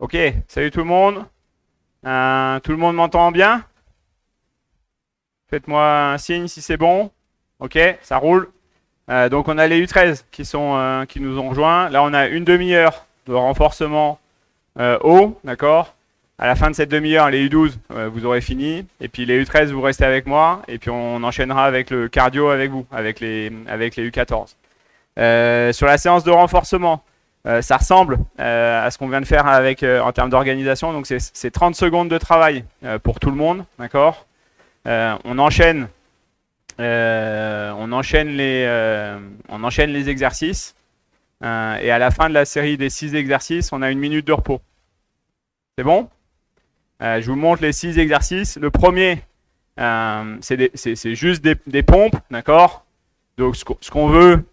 Ok, salut tout le monde. Tout le monde m'entend bien? Faites-moi un signe si c'est bon. Ok, ça roule. Donc on a les U13 qui nous ont rejoints. Là on a une demi-heure de renforcement haut, d'accord? À la fin de cette demi-heure, les U12, vous aurez fini. Et puis les U13, vous restez avec moi. Et puis on enchaînera avec le cardio avec vous, avec les U14. Sur la séance de renforcement, ça ressemble à ce qu'on vient de faire en termes d'organisation. Donc c'est 30 secondes de travail pour tout le monde, d'accord? On enchaîne les exercices. Et à la fin de la série des 6 exercices, on a 1 minute de repos. C'est bon? Je vous montre les 6 exercices. Le premier, c'est juste des pompes, d'accord? Donc ce qu'on veut,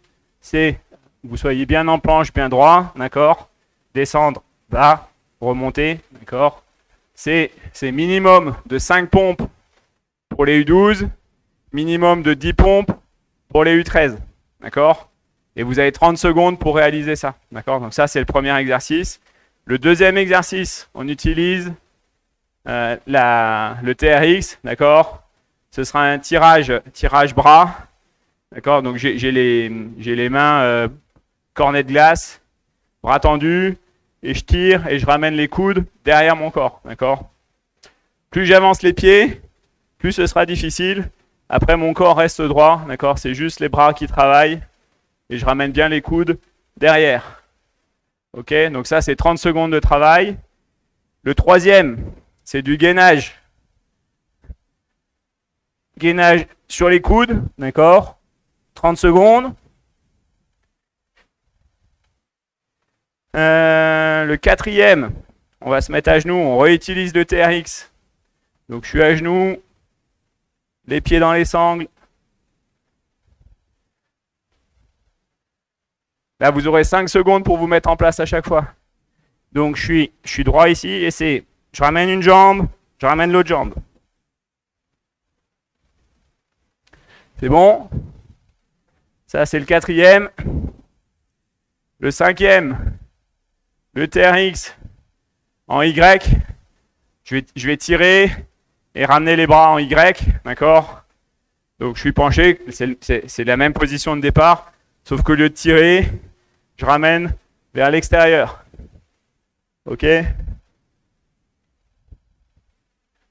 c'est que vous soyez bien en planche, bien droit, d'accord? Descendre, bas, remonter, d'accord? C'est minimum de 5 pompes pour les U12, minimum de 10 pompes pour les U13, d'accord? Et vous avez 30 secondes pour réaliser ça, d'accord? Donc ça, c'est le premier exercice. Le deuxième exercice, on utilise le TRX, d'accord? Ce sera un tirage bras, d'accord? Donc j'ai les mains cornet de glace, bras tendus, et je tire et je ramène les coudes derrière mon corps, d'accord? Plus j'avance les pieds, plus ce sera difficile. Après, mon corps reste droit, d'accord? C'est juste les bras qui travaillent et je ramène bien les coudes derrière. Ok? Donc ça, c'est 30 secondes de travail. Le troisième, c'est du gainage. Gainage sur les coudes, d'accord? 30 secondes. Le quatrième, on va se mettre à genoux, on réutilise le TRX. Donc je suis à genoux, les pieds dans les sangles. Là, vous aurez 5 secondes pour vous mettre en place à chaque fois. Donc je suis droit ici et je ramène une jambe, je ramène l'autre jambe. C'est bon? Ça, c'est le quatrième. Le cinquième, le TRX en Y. Je vais tirer et ramener les bras en Y, d'accord? Donc je suis penché, c'est la même position de départ, sauf qu'au lieu de tirer, je ramène vers l'extérieur. Ok?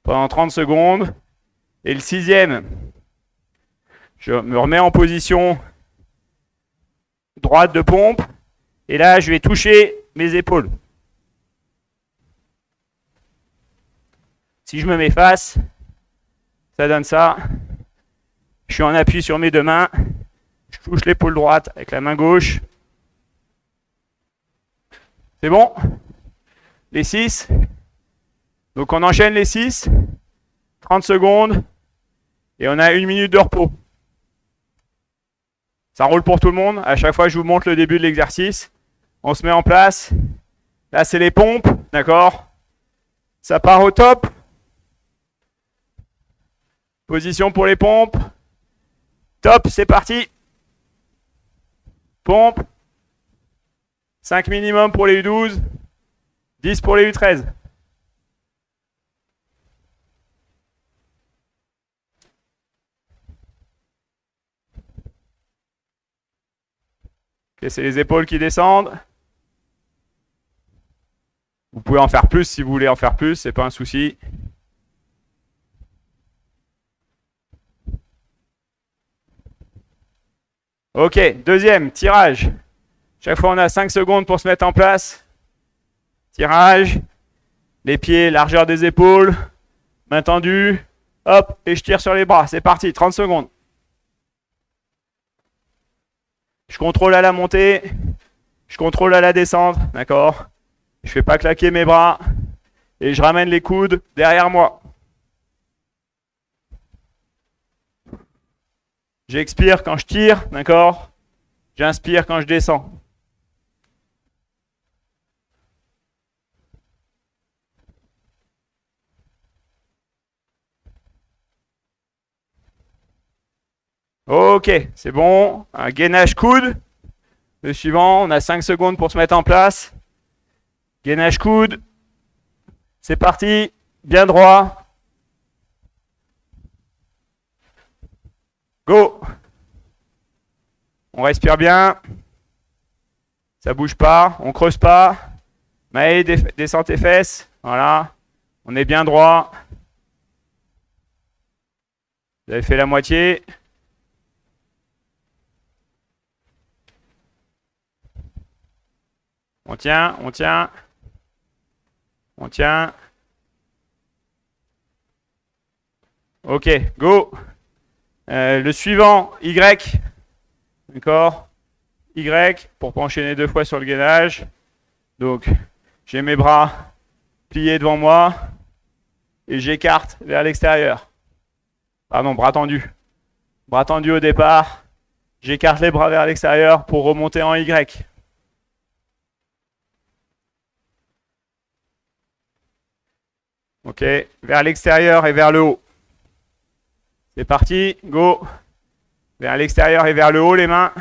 Pendant 30 secondes. Et le sixième, je me remets en position droite de pompe. Et là, je vais toucher mes épaules. Si je me mets face, ça donne ça. Je suis en appui sur mes deux mains. Je touche l'épaule droite avec la main gauche. C'est bon? Les 6. Donc on enchaîne les 6. 30 secondes. Et on a 1 minute de repos. Ça roule pour tout le monde. À chaque fois, je vous montre le début de l'exercice. On se met en place. Là, c'est les pompes. D'accord? Ça part au top. Position pour les pompes. Top, c'est parti. Pompe. 5 minimum pour les U12. 10 pour les U13. Ok, c'est les épaules qui descendent. Vous pouvez en faire plus si vous voulez en faire plus, c'est pas un souci. Ok, deuxième, tirage. Chaque fois, on a 5 secondes pour se mettre en place. Tirage. Les pieds, largeur des épaules. Main tendue. Hop, et je tire sur les bras. C'est parti, 30 secondes. Je contrôle à la montée. Je contrôle à la descente. D'accord? Je ne fais pas claquer mes bras. Et je ramène les coudes derrière moi. J'expire quand je tire. D'accord? J'inspire quand je descends. Ok, c'est bon. Un gainage coude. Le suivant, on a 5 secondes pour se mettre en place. Gainage coude. C'est parti, bien droit. Go. On respire bien. Ça bouge pas, on creuse pas. Maë, descends tes fesses. Voilà. On est bien droit. Vous avez fait la moitié. On tient, on tient. On tient. Ok, go. Le suivant, Y. D'accord. Y, pour pas enchaîner 2 fois sur le gainage. Donc, j'ai mes bras pliés devant moi. Et j'écarte vers l'extérieur. Pardon, bras tendus. Bras tendus au départ. J'écarte les bras vers l'extérieur pour remonter en Y. Ok, vers l'extérieur et vers le haut. C'est parti, go. Vers l'extérieur et vers le haut, les mains.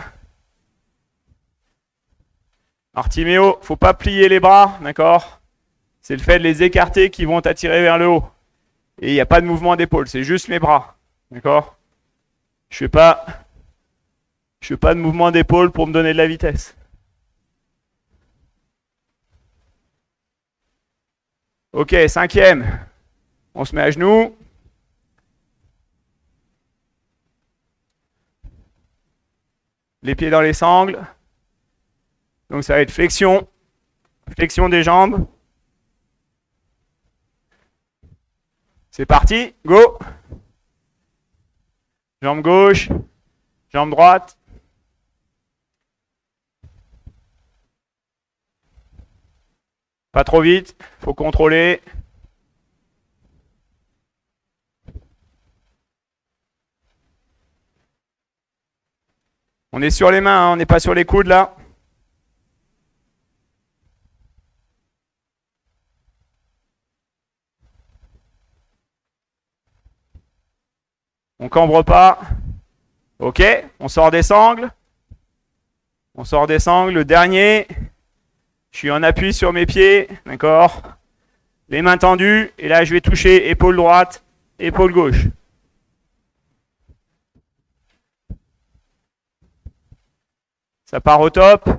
Artiméo, faut pas plier les bras, d'accord? C'est le fait de les écarter qui vont t'attirer vers le haut. Et il n'y a pas de mouvement d'épaule, c'est juste mes bras, d'accord? Je fais pas de mouvement d'épaule pour me donner de la vitesse. Ok, 5e. On se met à genoux. Les pieds dans les sangles. Donc ça va être flexion. Flexion des jambes. C'est parti, go. Jambe gauche, jambe droite. Pas trop vite, faut contrôler. On est sur les mains, hein, on n'est pas sur les coudes là. On cambre pas. Ok, on sort des sangles. On sort des sangles. Le dernier, je suis en appui sur mes pieds, d'accord? Les mains tendues. Et là, je vais toucher épaule droite, épaule gauche. Ça part au top.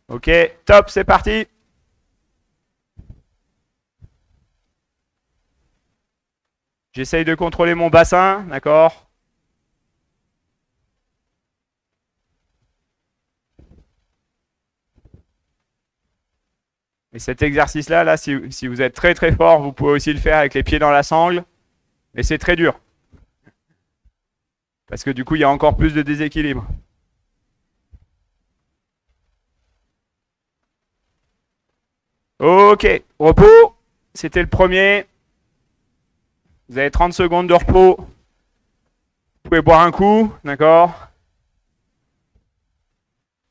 Ok, top, c'est parti. J'essaye de contrôler mon bassin, d'accord? Et cet exercice-là, là, si vous êtes très très fort, vous pouvez aussi le faire avec les pieds dans la sangle. Mais c'est très dur. Parce que du coup, il y a encore plus de déséquilibre. Ok, repos. C'était le premier. Vous avez 30 secondes de repos. Vous pouvez boire un coup, d'accord?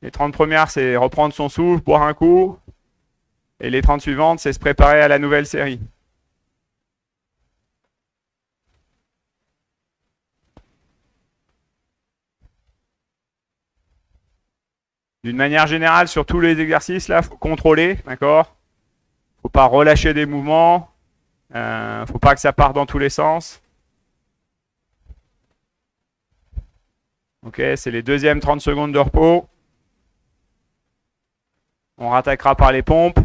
Les 30 premières, c'est reprendre son souffle, boire un coup. Et les 30 suivantes, c'est se préparer à la nouvelle série. D'une manière générale, sur tous les exercices, là, il faut contrôler, d'accord? Il ne faut pas relâcher des mouvements. Il ne faut pas que ça parte dans tous les sens. Ok, c'est les deuxièmes 30 secondes de repos. On rattaquera par les pompes.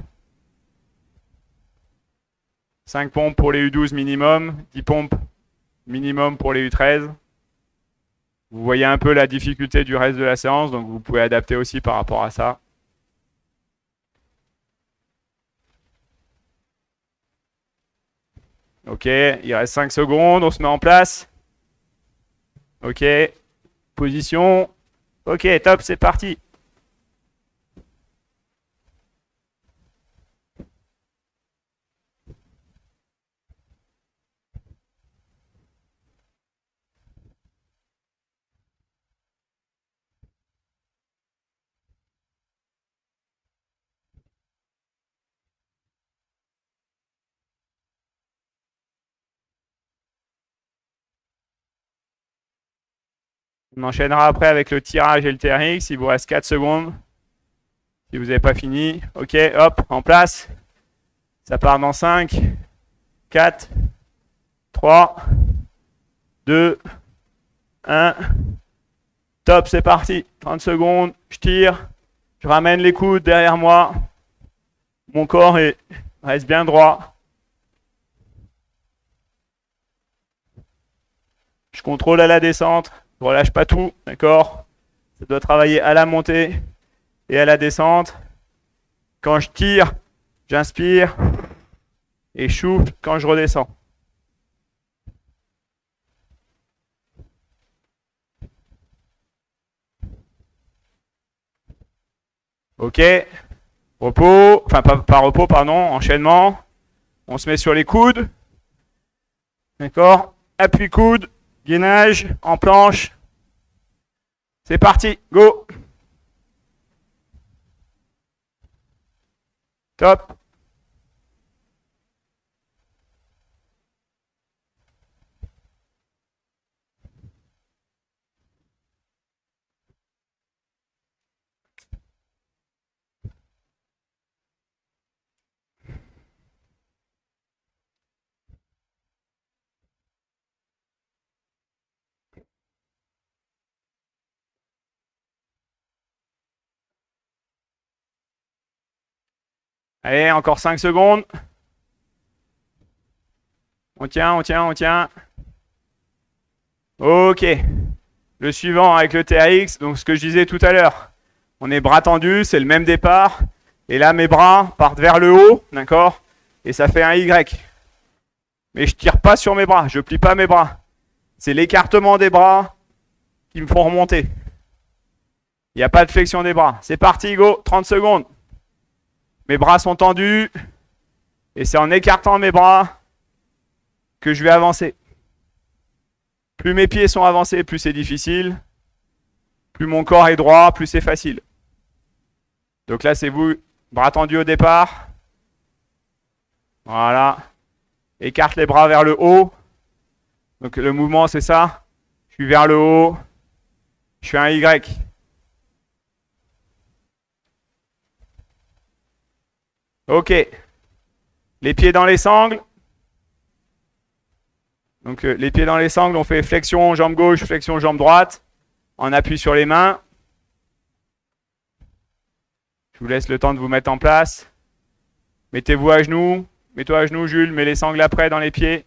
5 pompes pour les U12 minimum, 10 pompes minimum pour les U13. Vous voyez un peu la difficulté du reste de la séance, donc vous pouvez adapter aussi par rapport à ça. Ok, il reste 5 secondes, on se met en place. Ok, position. Ok, top, c'est parti. On enchaînera après avec le tirage et le TRX, il vous reste 4 secondes. Si vous n'avez pas fini, ok, hop, en place. Ça part dans 5, 4, 3, 2, 1. Top, c'est parti. 30 secondes, je tire. Je ramène les coudes derrière moi. Mon corps reste bien droit. Je contrôle à la descente. Je ne relâche pas tout, d'accord? Ça doit travailler à la montée et à la descente. Quand je tire, j'inspire et je souffle quand je redescends. Ok, repos, enfin pas repos, pardon, enchaînement. On se met sur les coudes. D'accord? Appui coude, gainage, en planche. C'est parti, go! Top! Allez, encore 5 secondes. On tient, on tient, on tient. Ok. Le suivant avec le TRX, donc ce que je disais tout à l'heure. On est bras tendus, c'est le même départ. Et là, mes bras partent vers le haut, d'accord? Et ça fait un Y. Mais je tire pas sur mes bras, je plie pas mes bras. C'est l'écartement des bras qui me font remonter. Il n'y a pas de flexion des bras. C'est parti, go, 30 secondes. Mes bras sont tendus. Et c'est en écartant mes bras que je vais avancer. Plus mes pieds sont avancés, plus c'est difficile. Plus mon corps est droit, plus c'est facile. Donc là, c'est vous, bras tendus au départ. Voilà. Écarte les bras vers le haut. Donc le mouvement, c'est ça. Je suis vers le haut. Je fais un Y. Ok. Les pieds dans les sangles. Donc les pieds dans les sangles, on fait flexion jambe gauche, flexion jambe droite. On appuie sur les mains. Je vous laisse le temps de vous mettre en place. Mettez-vous à genoux. Mets-toi à genoux, Jules. Mets les sangles après dans les pieds.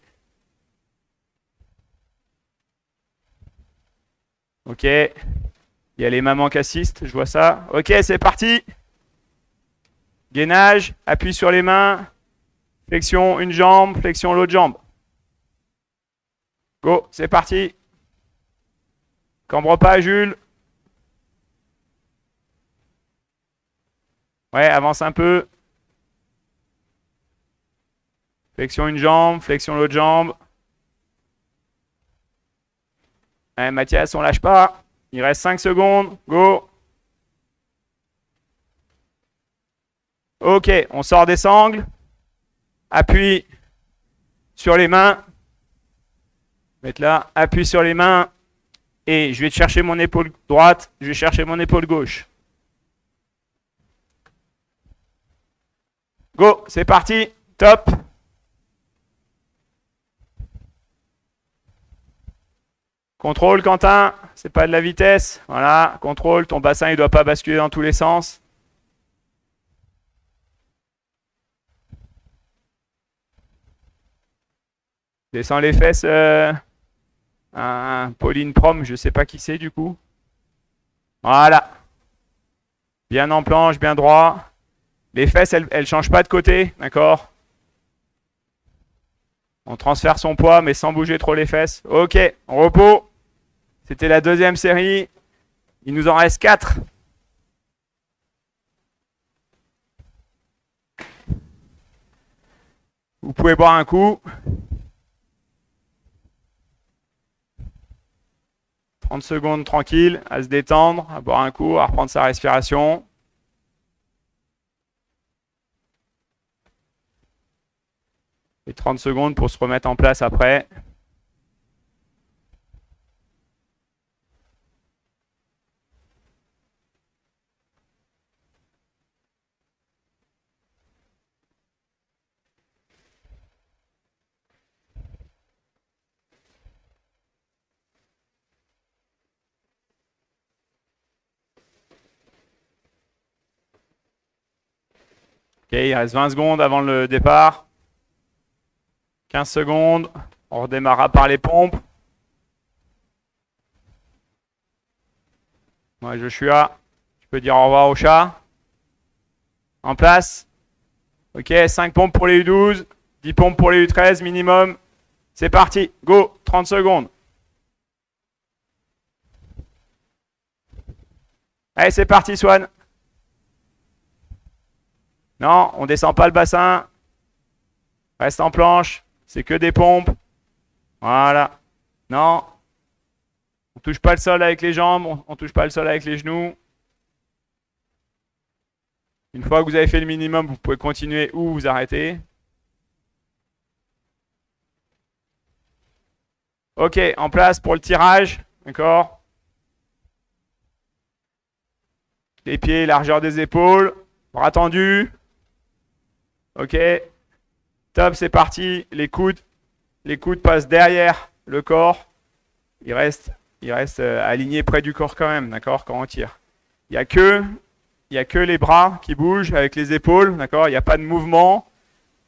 Ok. Il y a les mamans qui assistent, je vois ça. Ok, c'est parti. Gainage, appuie sur les mains. Flexion une jambe, flexion l'autre jambe. Go, c'est parti. Cambre pas, Jules. Ouais, avance un peu. Flexion une jambe, flexion l'autre jambe. Ouais, Mathias, on lâche pas. Il reste 5 secondes. Go. Ok, on sort des sangles. Appuie sur les mains. Mettre là, appuie sur les mains. Et je vais chercher mon épaule droite. Je vais chercher mon épaule gauche. Go, c'est parti. Top. Contrôle, Quentin. C'est pas de la vitesse. Voilà, contrôle. Ton bassin, il ne doit pas basculer dans tous les sens. Descends les fesses. Pauline Prom, je ne sais pas qui c'est du coup. Voilà. Bien en planche, bien droit. Les fesses, elles ne changent pas de côté, d'accord? On transfère son poids, mais sans bouger trop les fesses. Ok, repos. C'était la deuxième série. Il nous en reste 4. Vous pouvez boire un coup. 30 secondes tranquille, à se détendre, à boire un coup, à reprendre sa respiration. Et 30 secondes pour se remettre en place après. Ok, il reste 20 secondes avant le départ. 15 secondes. On redémarrera par les pompes. Moi, Joshua, tu peux dire au revoir au chat. En place. Ok, 5 pompes pour les U12. 10 pompes pour les U13 minimum. C'est parti. Go. 30 secondes. Allez, c'est parti, Swan. Non, on descend pas le bassin. Reste en planche. C'est que des pompes. Voilà. Non. On touche pas le sol avec les jambes. On touche pas le sol avec les genoux. Une fois que vous avez fait le minimum, vous pouvez continuer ou vous arrêter. Ok, en place pour le tirage. D'accord. Les pieds, largeur des épaules. Bras tendus. Ok. Top, c'est parti. Les coudes passent derrière le corps. Ils restent alignés près du corps quand même, d'accord, quand on tire. Il n'y a que les bras qui bougent avec les épaules, d'accord. Il n'y a pas de mouvement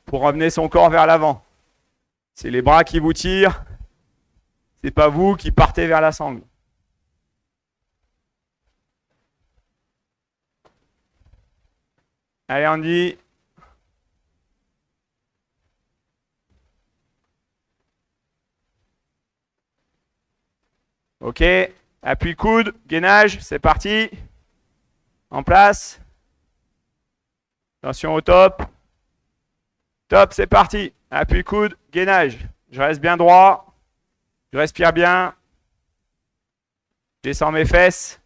pour ramener son corps vers l'avant. C'est les bras qui vous tirent. C'est pas vous qui partez vers la sangle. Allez Andy. Ok, appui coude, gainage, c'est parti. En place. Attention au top. Top, c'est parti. Appui coude, gainage. Je reste bien droit. Je respire bien. Je descends mes fesses.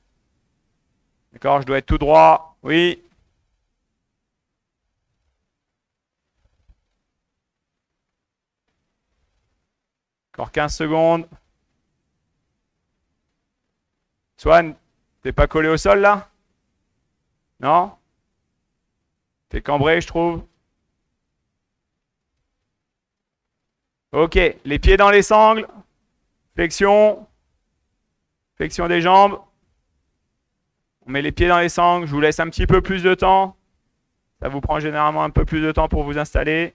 D'accord, je dois être tout droit. Oui. Encore 15 secondes. Swan, t'es pas collé au sol là? Non? T'es cambré, je trouve. Ok, les pieds dans les sangles. Flexion. Flexion des jambes. On met les pieds dans les sangles. Je vous laisse un petit peu plus de temps. Ça vous prend généralement un peu plus de temps pour vous installer.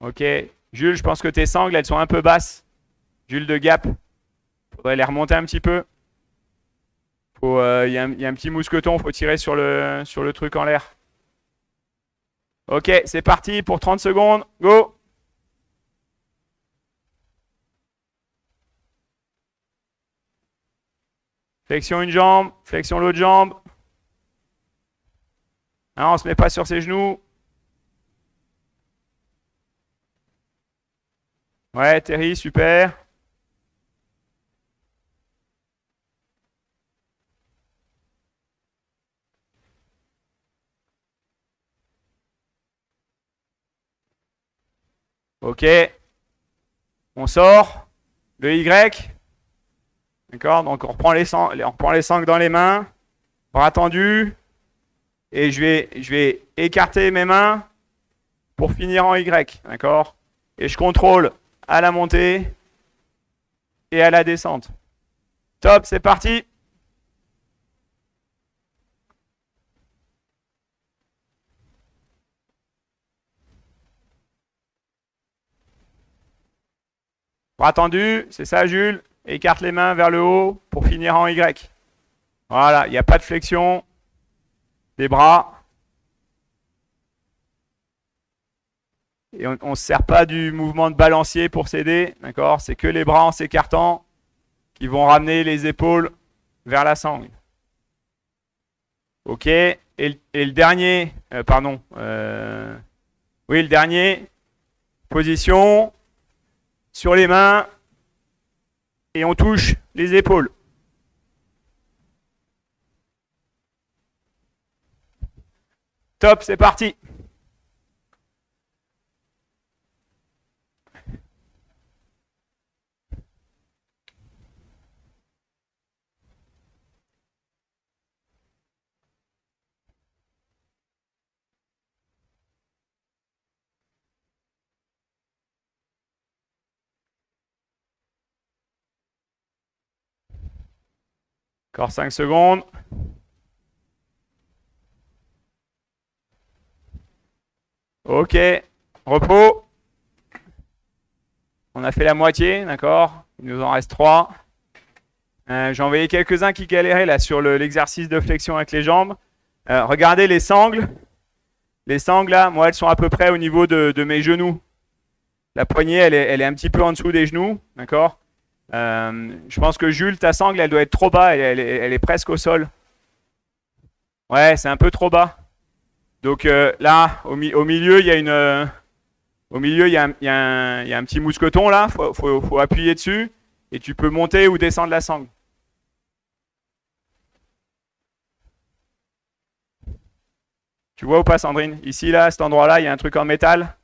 Ok. Jules, je pense que tes sangles, elles sont un peu basses. Jules de Gap. Faudrait les remonter un petit peu. Il y a un petit mousqueton, faut tirer sur le truc en l'air. Ok, c'est parti pour 30 secondes. Go! Flexion une jambe, flexion l'autre jambe. Hein, on se met pas sur ses genoux. Ouais, Terry, super. Ok. On sort. Le Y. D'accord? Donc on reprend les sangles dans les mains. Bras tendus. Et je vais écarter mes mains pour finir en Y. D'accord? Et je contrôle à la montée et à la descente. Top, c'est parti. Bras tendus, c'est ça Jules. Écarte les mains vers le haut pour finir en Y. Voilà, il n'y a pas de flexion des bras. Et on ne se sert pas du mouvement de balancier pour s'aider, d'accord? C'est que les bras en s'écartant qui vont ramener les épaules vers la sangle. Ok, et le dernier, pardon, oui, le dernier, position sur les mains et on touche les épaules. Top, c'est parti. Encore 5 secondes. Ok, repos. On a fait la moitié, d'accord? Il nous en reste 3. J'ai envoyé quelques-uns qui galéraient là sur l'exercice de flexion avec les jambes. Regardez les sangles. Les sangles là, moi elles sont à peu près au niveau de mes genoux. La poignée elle est un petit peu en dessous des genoux, d'accord? Je pense que Jules, ta sangle elle doit être trop bas, elle est presque au sol. Ouais, c'est un peu trop bas. Donc là, au milieu, il y a une... Au milieu, il y a un petit mousqueton là, faut appuyer dessus et tu peux monter ou descendre la sangle. Tu vois ou pas, Sandrine? Ici, là, à cet endroit-là, il y a un truc en métal.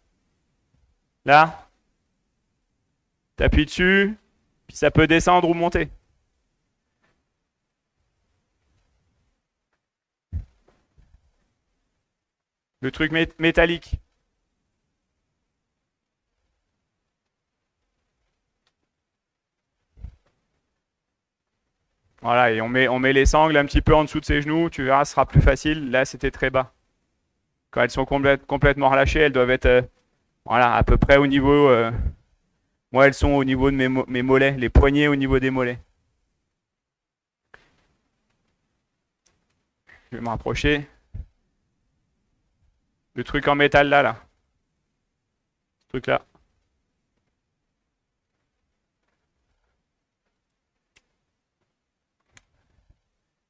Là. Tu appuies dessus, puis ça peut descendre ou monter. Le truc métallique. Voilà, et on met les sangles un petit peu en dessous de ses genoux, tu verras, ce sera plus facile. Là, c'était très bas. Quand elles sont complètement relâchées, elles doivent être voilà, à peu près au niveau... moi, elles sont au niveau de mes mollets, les poignets au niveau des mollets. Je vais me rapprocher. Le truc en métal là. Ce truc là.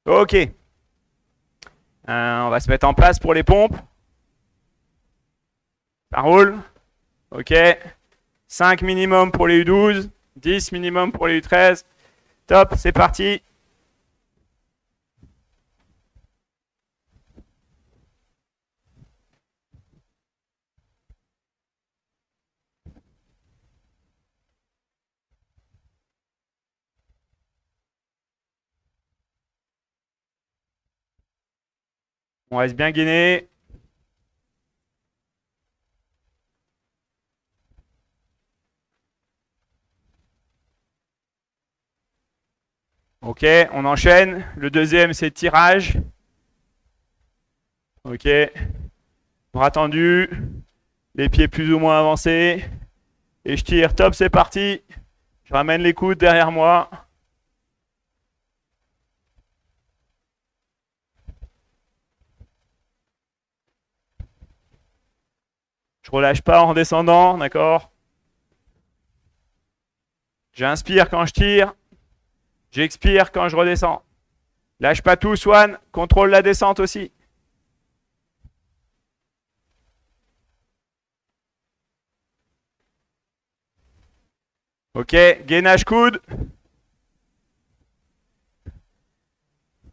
Ok. On va se mettre en place pour les pompes. Ça roule. Ok. 5 minimum pour les U12. 10 minimum pour les U13. Top, c'est parti. On reste bien gainé. Ok, on enchaîne. Le deuxième, c'est tirage. Ok. Bras tendus. Les pieds plus ou moins avancés. Et je tire. Top, c'est parti. Je ramène les coudes derrière moi. Je relâche pas en descendant, d'accord? J'inspire quand je tire. J'expire quand je redescends. Lâche pas tout, Swan. Contrôle la descente aussi. Ok, gainage coude.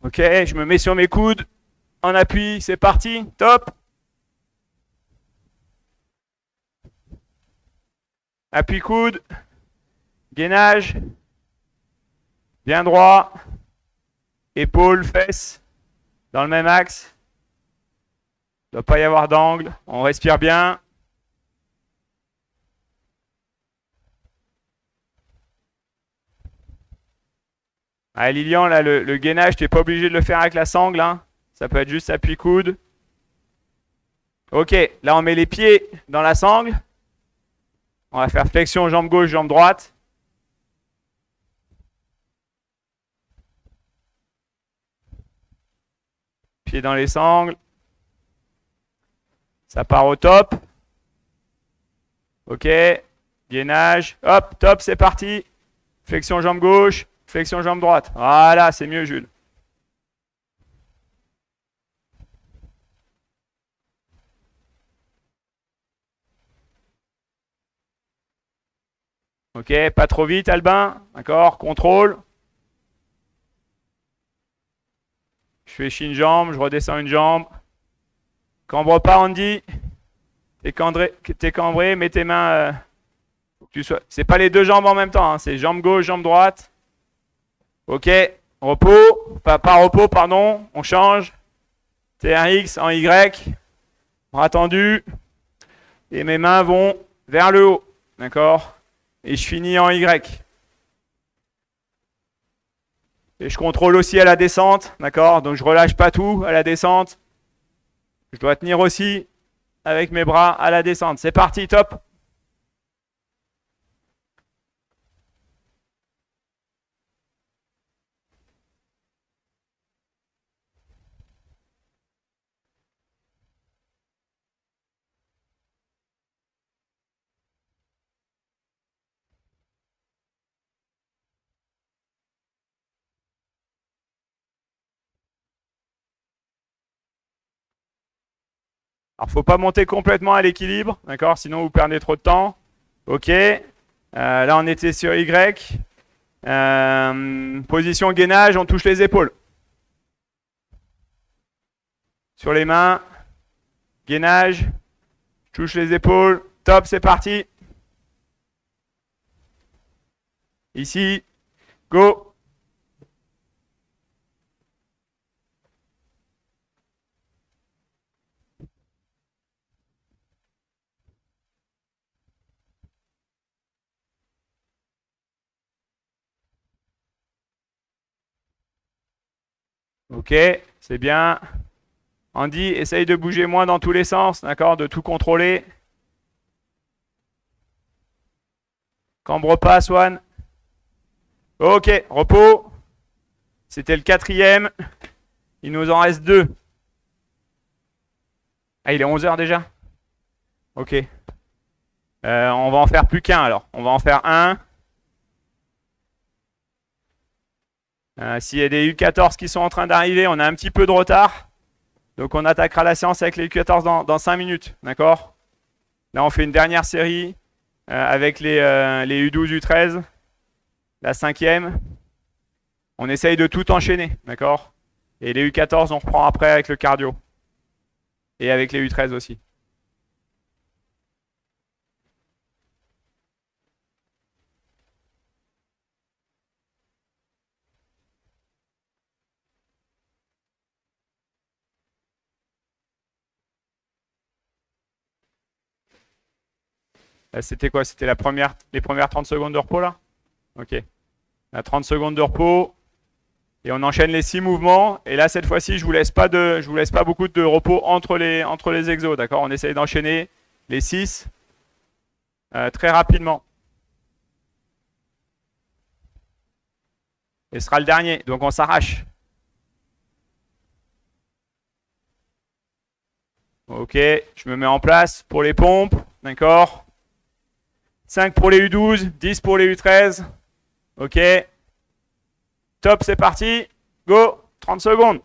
Ok, je me mets sur mes coudes. En appui, c'est parti. Top. Appui coude. Gainage. Bien droit. Épaules, fesses. Dans le même axe. Il ne doit pas y avoir d'angle. On respire bien. Ah, Lilian, là, le gainage, tu n'es pas obligé de le faire avec la sangle. Hein. Ça peut être juste appui coude. Ok, là on met les pieds dans la sangle. On va faire flexion jambe gauche, jambe droite. Pieds dans les sangles. Ça part au top. Ok, gainage. Hop, top, c'est parti. Flexion jambe gauche, flexion jambe droite. Voilà, c'est mieux, Jules. Ok, pas trop vite, Albin. D'accord, contrôle. Je fléchis une jambe, je redescends une jambe. Cambre pas, Andy. T'es cambré, mets tes mains. C'est pas les deux jambes en même temps, hein, c'est jambe gauche, jambe droite. Ok, repos, pas repos, pardon, on change. TRX en Y, bras tendu. Et mes mains vont vers le haut, d'accord? Et je finis en Y. Et je contrôle aussi à la descente, d'accord? Donc je relâche pas tout à la descente. Je dois tenir aussi avec mes bras à la descente. C'est parti, top! Alors, faut pas monter complètement à l'équilibre, d'accord? Sinon, vous perdez trop de temps. Ok. Là, on était sur Y. Position gainage, on touche les épaules. Sur les mains. Gainage. Touche les épaules. Top, c'est parti. Ici. Go. Ok, c'est bien. Andy, essaye de bouger moins dans tous les sens, d'accord? De tout contrôler. Cambre pas, Swan. Ok, repos. C'était le 4e. Il nous en reste 2. Ah, il est 11 h déjà? Ok. On va en faire plus qu'un alors. On va en faire un. S'il y a des U14 qui sont en train d'arriver, on a un petit peu de retard. Donc on attaquera la séance avec les U14 dans 5 minutes. D'accord? Là, on fait une dernière série avec les U12, U13. La 5e. On essaye de tout enchaîner. D'accord? Et les U14, on reprend après avec le cardio. Et avec les U13 aussi. C'était quoi? C'était les premières 30 secondes de repos là? Ok. À 30 secondes de repos. Et on enchaîne les 6 mouvements. Et là, cette fois-ci, je vous laisse pas beaucoup de repos entre les exos. D'accord? On essaye d'enchaîner les 6 très rapidement. Et ce sera le dernier. Donc on s'arrache. Ok, je me mets en place pour les pompes. D'accord? 5 pour les U12, 10 pour les U13. Ok. Top, c'est parti. Go. 30 secondes.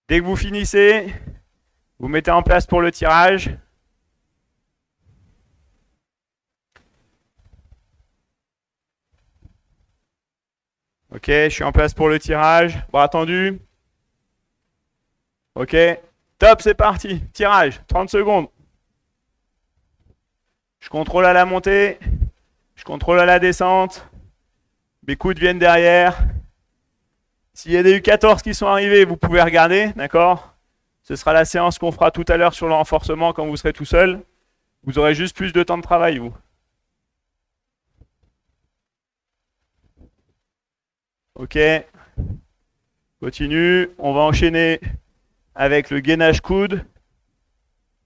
Dès que vous finissez, vous mettez en place pour le tirage. Ok, je suis en place pour le tirage. Bras tendu. Ok. Top, c'est parti. Tirage. 30 secondes. Je contrôle à la montée. Je contrôle à la descente. Mes coudes viennent derrière. S'il y a des U14 qui sont arrivés, vous pouvez regarder. D'accord? Ce sera la séance qu'on fera tout à l'heure sur le renforcement quand vous serez tout seul. Vous aurez juste plus de temps de travail, vous. Ok. Continue. On va enchaîner avec le gainage coude.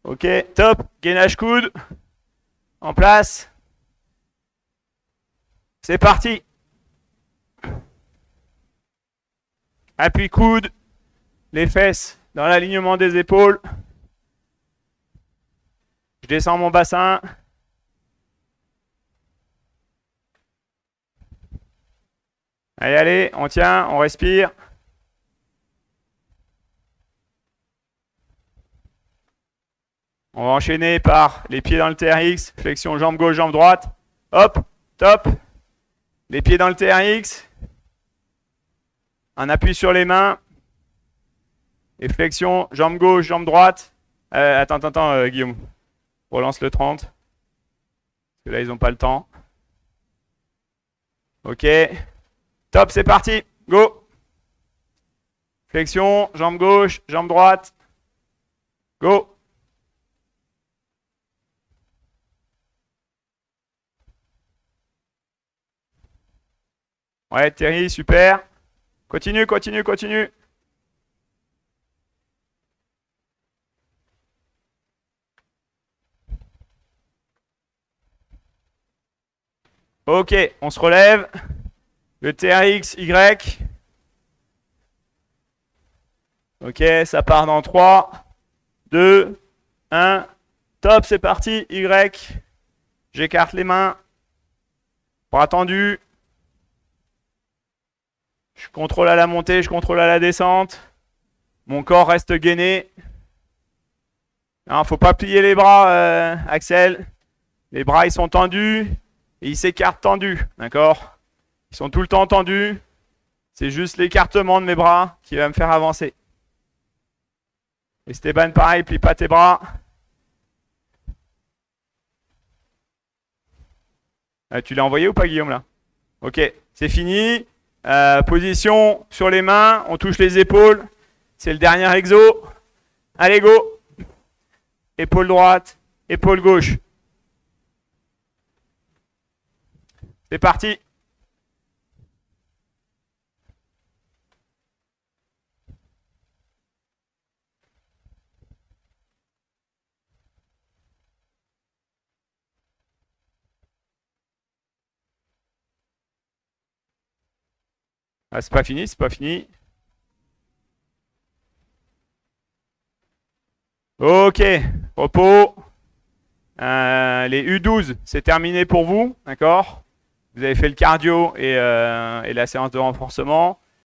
Ok, top. Gainage coude. En place. C'est parti. Appui coude. Les fesses dans l'alignement des épaules. Je descends mon bassin. Allez, allez, on tient, on respire. On va enchaîner par les pieds dans le TRX, flexion jambe gauche, jambe droite. Hop, top. Les pieds dans le TRX. Un appui sur les mains. Et flexion jambe gauche, jambe droite. Attends, Guillaume. Relance le 30. Parce que là, ils n'ont pas le temps. Ok. Top, c'est parti. Go. Flexion, jambe gauche, jambe droite. Go. Ouais, Thierry, super. Continue, continue, continue. Ok, on se relève. Le TRX, Y. Ok, ça part dans 3, 2, 1. Top, c'est parti. Y. J'écarte les mains. Bras tendus. Je contrôle à la montée, je contrôle à la descente. Mon corps reste gainé. Non, faut pas plier les bras, Axel. Les bras, ils sont tendus. Et ils s'écartent tendus, d'accord? Ils sont tout le temps tendus. C'est juste l'écartement de mes bras qui va me faire avancer. Esteban, pareil, plie pas tes bras. Tu l'as envoyé ou pas, Guillaume, là? Ok, c'est fini. Position sur les mains, on touche les épaules. C'est le dernier exo. Allez, go. Épaule droite, épaule gauche. C'est parti. Ah, c'est pas fini, c'est pas fini. Ok, repos. Les U12, c'est terminé pour vous, d'accord? Vous avez fait le cardio et la séance de renforcement.